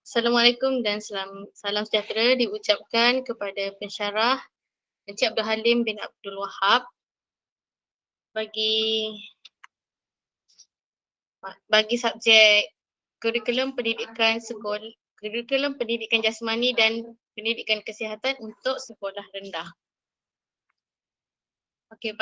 Assalamualaikum dan salam sejahtera diucapkan kepada pensyarah Encik Abdul Halim bin Abdul Wahab bagi subjek kurikulum pendidikan jasmani dan pendidikan kesihatan untuk sekolah rendah. Okey,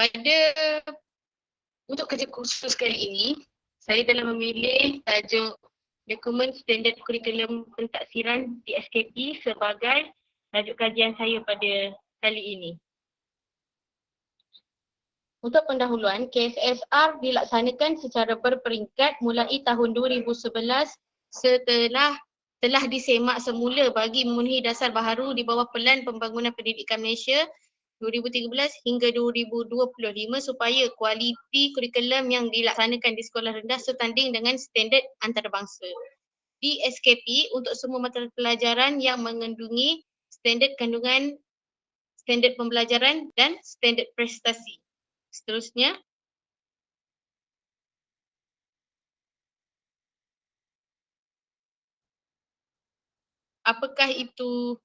untuk kerja khusus kali ini, saya telah memilih tajuk Dokumen Standard Kurikulum Pentaksiran DSKP sebagai tajuk kajian saya pada kali ini. Untuk pendahuluan, KSSR dilaksanakan secara berperingkat mulai tahun 2011 telah disemak semula bagi memenuhi dasar baharu di bawah Pelan Pembangunan Pendidikan Malaysia 2013 hingga 2025 supaya kualiti kurikulum yang dilaksanakan di sekolah rendah setanding dengan standard antarabangsa. Di SKP untuk semua mata pelajaran yang mengandungi standard kandungan, standard pembelajaran dan standard prestasi. Seterusnya, apakah itu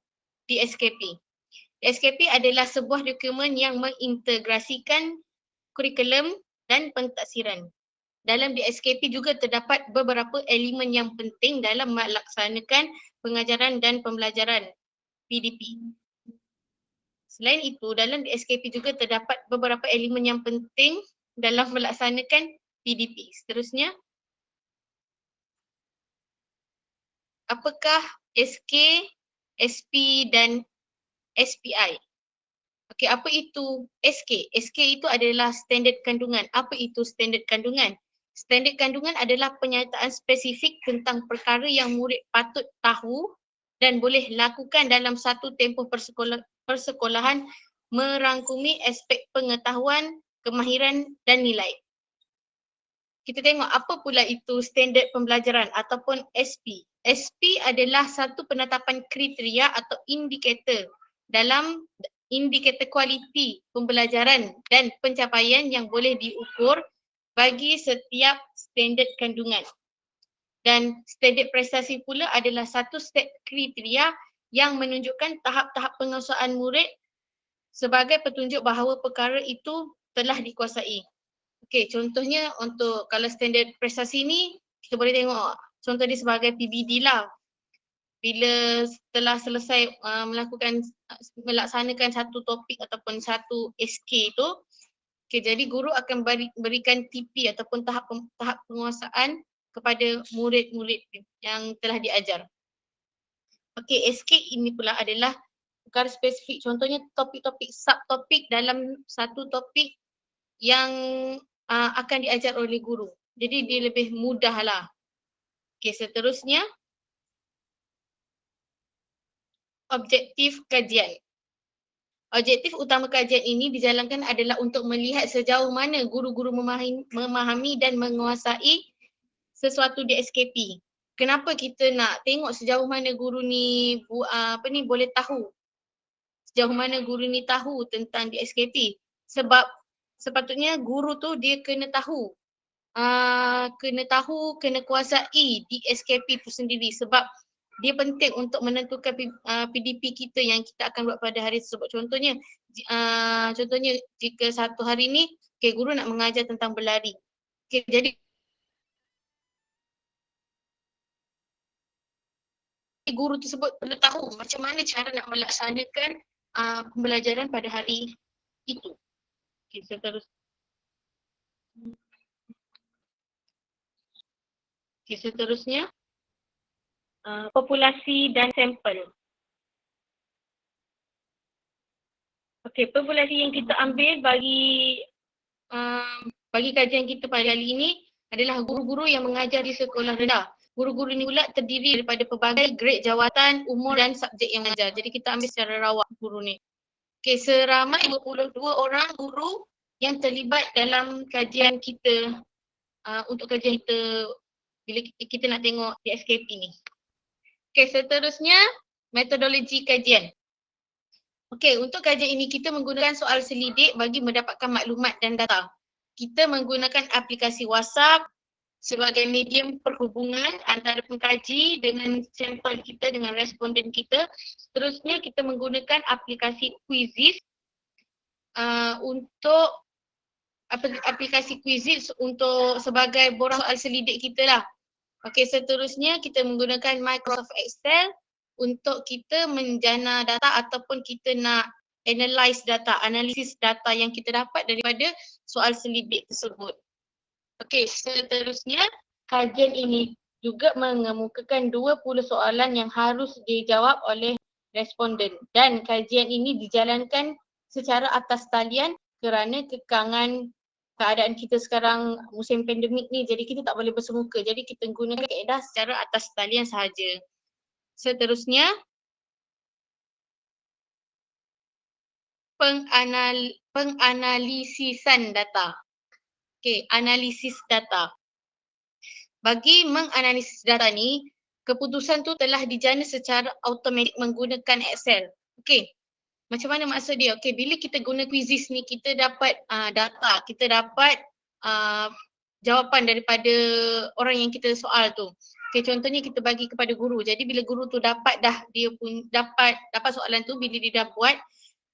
DSKP? DSKP adalah sebuah dokumen yang mengintegrasikan kurikulum dan pentaksiran. Dalam DSKP juga terdapat beberapa elemen yang penting dalam melaksanakan pengajaran dan pembelajaran PDP. Selain itu, dalam DSKP juga terdapat beberapa elemen yang penting dalam melaksanakan PDP. Seterusnya, apakah SK, SP dan SPI? Okey, apa itu SK? SK itu adalah standard kandungan. Apa itu standard kandungan? Standard kandungan adalah penyataan spesifik tentang perkara yang murid patut tahu dan boleh lakukan dalam satu tempoh persekolahan merangkumi aspek pengetahuan, kemahiran dan nilai. Kita tengok apa pula itu standard pembelajaran ataupun SP. SP adalah satu penetapan kriteria atau indikator kualiti pembelajaran dan pencapaian yang boleh diukur bagi setiap standard kandungan. Dan standard prestasi pula adalah satu set kriteria yang menunjukkan tahap-tahap penguasaan murid sebagai petunjuk bahawa perkara itu telah dikuasai. Okey, contohnya untuk kalau standard prestasi ni kita boleh tengok contoh dia sebagai PBD lah. Bila setelah selesai melaksanakan satu topik ataupun satu SK tu, okay, jadi guru akan berikan TP ataupun tahap penguasaan kepada murid-murid yang telah diajar. Okey, SK ini pula adalah perkara spesifik, contohnya topik-topik subtopik dalam satu topik yang akan diajar oleh guru. Jadi dia lebih mudah lah. Okey, seterusnya objektif kajian. Objektif utama kajian ini dijalankan adalah untuk melihat sejauh mana guru-guru memahami dan menguasai sesuatu di SKP. Kenapa kita nak tengok sejauh mana guru ni boleh tahu? Sejauh mana guru ni tahu tentang di SKP? Sebab sepatutnya guru tu dia kena tahu. Kena kuasai di SKP tu sendiri sebab dia penting untuk menentukan PDP kita yang kita akan buat pada hari tersebut. Contohnya jika satu hari ni guru nak mengajar tentang berlari. Jadi guru tersebut perlu tahu macam mana cara nak melaksanakan pembelajaran pada hari itu. Seterusnya populasi dan sampel. Okey, populasi yang kita ambil bagi kajian kita pada kali ini adalah guru-guru yang mengajar di sekolah rendah. Guru-guru ini pula terdiri daripada pelbagai grade jawatan, umur dan subjek yang mengajar. Jadi kita ambil secara rawak guru ni. Okey, seramai 22 orang guru yang terlibat dalam kajian kita untuk kajian kita bila kita nak tengok di SKP ni. Okey, seterusnya metodologi kajian. Okey, untuk kajian ini kita menggunakan soal selidik bagi mendapatkan maklumat dan data. kita menggunakan aplikasi WhatsApp sebagai medium perhubungan antara pengkaji dengan sampel kita, dengan responden kita. Seterusnya kita menggunakan aplikasi Quizizz untuk aplikasi Quizizz untuk sebagai borang soal selidik kita lah. Okey, seterusnya kita menggunakan Microsoft Excel untuk kita menjana data ataupun kita nak analyse data, analisis data yang kita dapat daripada soal selidik tersebut. Okey, seterusnya kajian ini juga mengemukakan 20 soalan yang harus dijawab oleh responden dan kajian ini dijalankan secara atas talian kerana kekangan keadaan kita sekarang musim pandemik ni, jadi kita tak boleh bersemuka, jadi kita gunakan kaedah secara atas talian sahaja. Seterusnya penganalisisan data. Okey, analisis data. Bagi menganalisis data ni, keputusan tu telah dijana secara automatik menggunakan Excel. Okey. Macam mana maksud dia? Okey, bila kita guna Quizizz ni, kita dapat data, kita dapat jawapan daripada orang yang kita soal tu. Okey, contohnya kita bagi kepada guru. Jadi bila guru tu dapat dah dia pun dapat soalan tu, bila dia dah buat,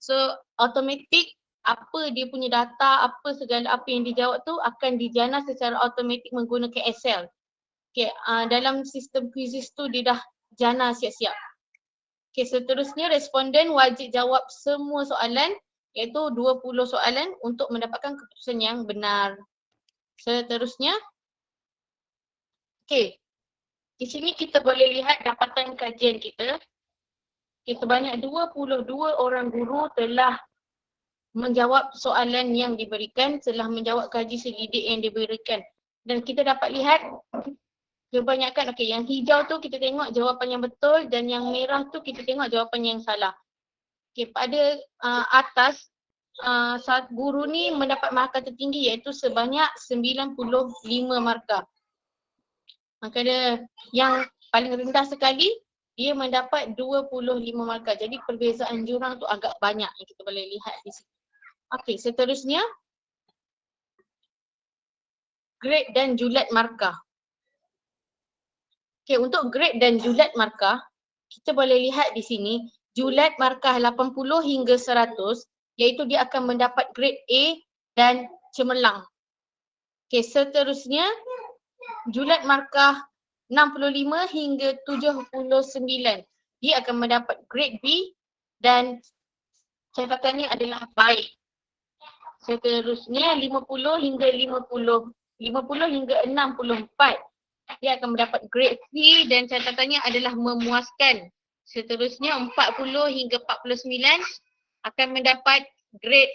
so automatik apa dia punya data, apa segala apa yang dijawab tu akan dijana secara automatik menggunakan Excel. Okay, dalam sistem Quizizz tu dia dah jana siap-siap. Okay, seterusnya responden wajib jawab semua soalan iaitu 20 soalan untuk mendapatkan keputusan yang benar. Seterusnya, okay, di sini kita boleh lihat dapatan kajian kita. Okay, sebanyak 22 orang guru telah menjawab soalan yang diberikan, telah menjawab kaji selidik yang diberikan. Dan kita dapat lihat kebanyakan, okey, yang hijau tu kita tengok jawapan yang betul dan yang merah tu kita tengok jawapan yang salah. Okey, pada atas guru ni mendapat markah tertinggi iaitu sebanyak 95 markah. Maka dia yang paling rendah sekali dia mendapat 25 markah. Jadi perbezaan jurang tu agak banyak yang kita boleh lihat di sini. Okey, seterusnya grade dan julat markah. Okey, untuk grade dan julat markah, kita boleh lihat di sini, julat markah 80 hingga 100 iaitu dia akan mendapat grade A dan cemerlang. Okey, seterusnya julat markah 65 hingga 79 dia akan mendapat grade B dan catatannya adalah baik. Seterusnya 50 hingga 64 dia akan mendapat grade C dan catatannya adalah memuaskan. Seterusnya 40 hingga 49 akan mendapat grade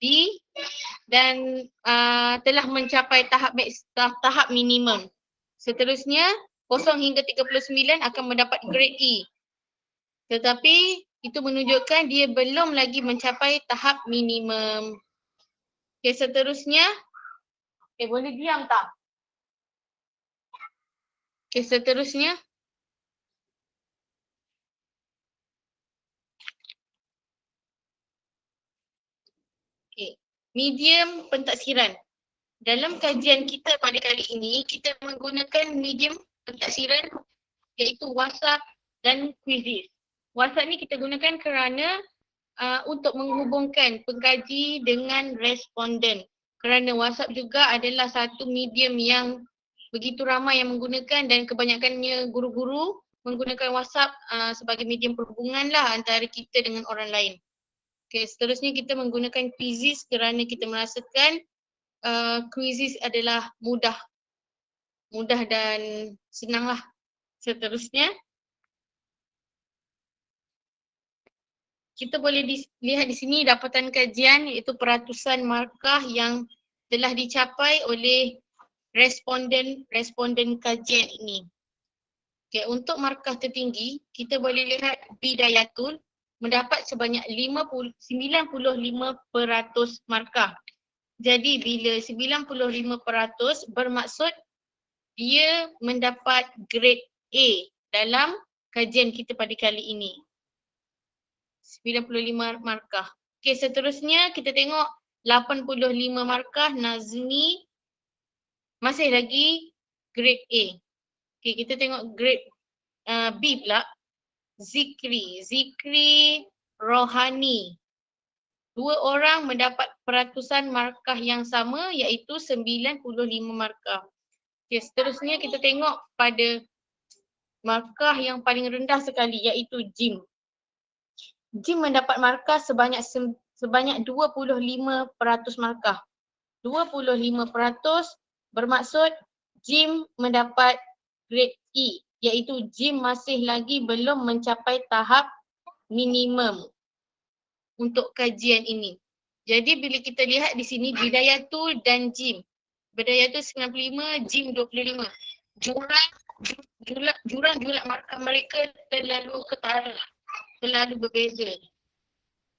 D dan telah mencapai tahap minimum. Seterusnya 0 hingga 39 akan mendapat grade E. Tetapi itu menunjukkan dia belum lagi mencapai tahap minimum. Okey, seterusnya, boleh diam tak? Okey, seterusnya. Okey, medium pentaksiran. Dalam kajian kita pada kali ini, kita menggunakan medium pentaksiran iaitu WhatsApp dan Quizizz. WhatsApp ni kita gunakan kerana untuk menghubungkan pengkaji dengan responden. Kerana WhatsApp juga adalah satu medium yang begitu ramai yang menggunakan dan kebanyakannya guru-guru menggunakan WhatsApp sebagai medium perhubungan lah antara kita dengan orang lain. Okay, seterusnya kita menggunakan Quizizz kerana kita merasakan Quizizz adalah mudah dan senang lah. Seterusnya, kita boleh lihat di sini dapatan kajian iaitu peratusan markah yang telah dicapai oleh responden kajian ini. Okay, untuk markah tertinggi, kita boleh lihat Bidayatul mendapat sebanyak 95% markah. Jadi bila 95% bermaksud dia mendapat grade A dalam kajian kita pada kali ini. 95 markah. Okey, seterusnya kita tengok 85 markah. Nazmi masih lagi grade A. Okay, kita tengok grade B pula. Zikri Rohani. 2 orang mendapat peratusan markah yang sama iaitu 95 markah. Okay, seterusnya kita tengok pada markah yang paling rendah sekali iaitu Jim. Jim mendapat markah sebanyak 25% markah. 25% bermaksud Jim mendapat grade E iaitu Jim masih lagi belum mencapai tahap minimum untuk kajian ini. Jadi bila kita lihat di sini Bidayatul dan Jim. Bidayatul 95, Jim 25. Jurang markah mereka terlalu ketara, terlalu berbeza.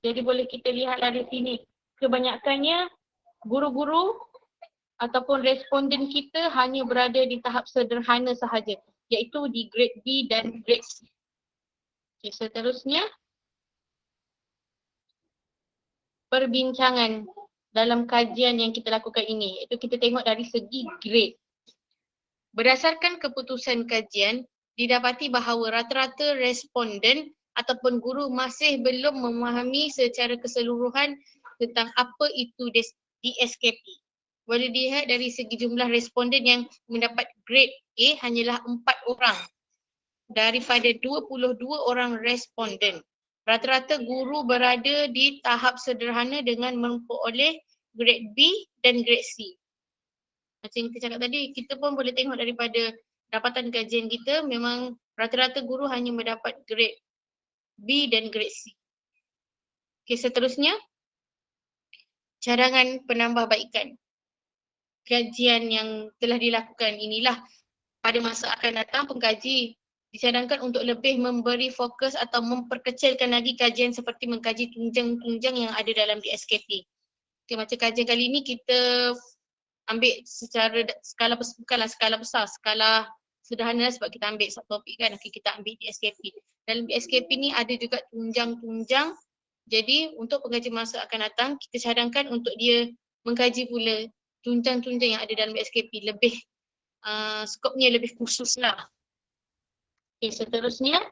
Jadi boleh kita lihat dari sini. Kebanyakannya guru-guru ataupun responden kita hanya berada di tahap sederhana sahaja, iaitu di grade B dan grade C. Okay, seterusnya perbincangan dalam kajian yang kita lakukan ini, iaitu kita tengok dari segi grade. Berdasarkan keputusan kajian, didapati bahawa rata-rata responden ataupun guru masih belum memahami secara keseluruhan tentang apa itu DSKP. Boleh dilihat dari segi jumlah responden yang mendapat grade A hanyalah 4 orang daripada 22 orang responden. Rata-rata guru berada di tahap sederhana dengan memperoleh grade B dan grade C. Macam yang kita cakap tadi, kita pun boleh tengok daripada dapatan kajian kita, memang rata-rata guru hanya mendapat grade B dan grade C. Okay, seterusnya, cadangan penambahbaikan. Kajian yang telah dilakukan inilah pada masa akan datang pengkaji dicadangkan untuk lebih memberi fokus atau memperkecilkan lagi kajian seperti mengkaji tunjang-tunjang yang ada dalam DSKP. Okay, macam kajian kali ini kita ambil secara skala bukanlah skala besar, skala sederhana sebab kita ambil satu topik kan. Okay, kita ambil DSKP. Dalam DSKP ni ada juga tunjang-tunjang. Jadi untuk pengkaji masa akan datang kita cadangkan untuk dia mengkaji pula tunjang-tunjang yang ada dalam DSKP, lebih skopnya lebih khusus lah. Okay, seterusnya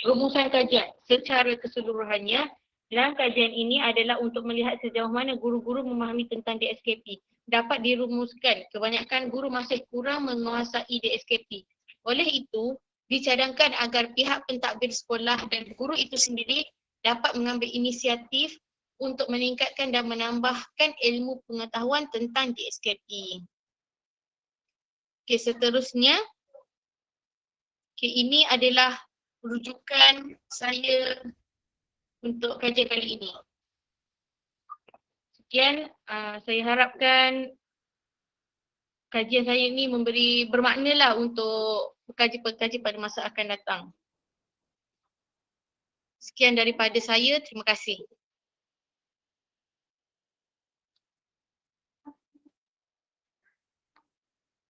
rumusan kajian secara keseluruhannya. Dalam kajian ini adalah untuk melihat sejauh mana guru-guru memahami tentang DSKP. Dapat dirumuskan, kebanyakan guru masih kurang menguasai DSKP. Oleh itu, dicadangkan agar pihak pentadbir sekolah dan guru itu sendiri dapat mengambil inisiatif untuk meningkatkan dan menambahkan ilmu pengetahuan tentang DSKP. Okay, seterusnya, ini adalah rujukan saya untuk kajian kali ini. Sekian, saya harapkan kajian saya ini memberi bermakna lah untuk pengkaji-pengkaji pada masa akan datang. Sekian daripada saya, terima kasih.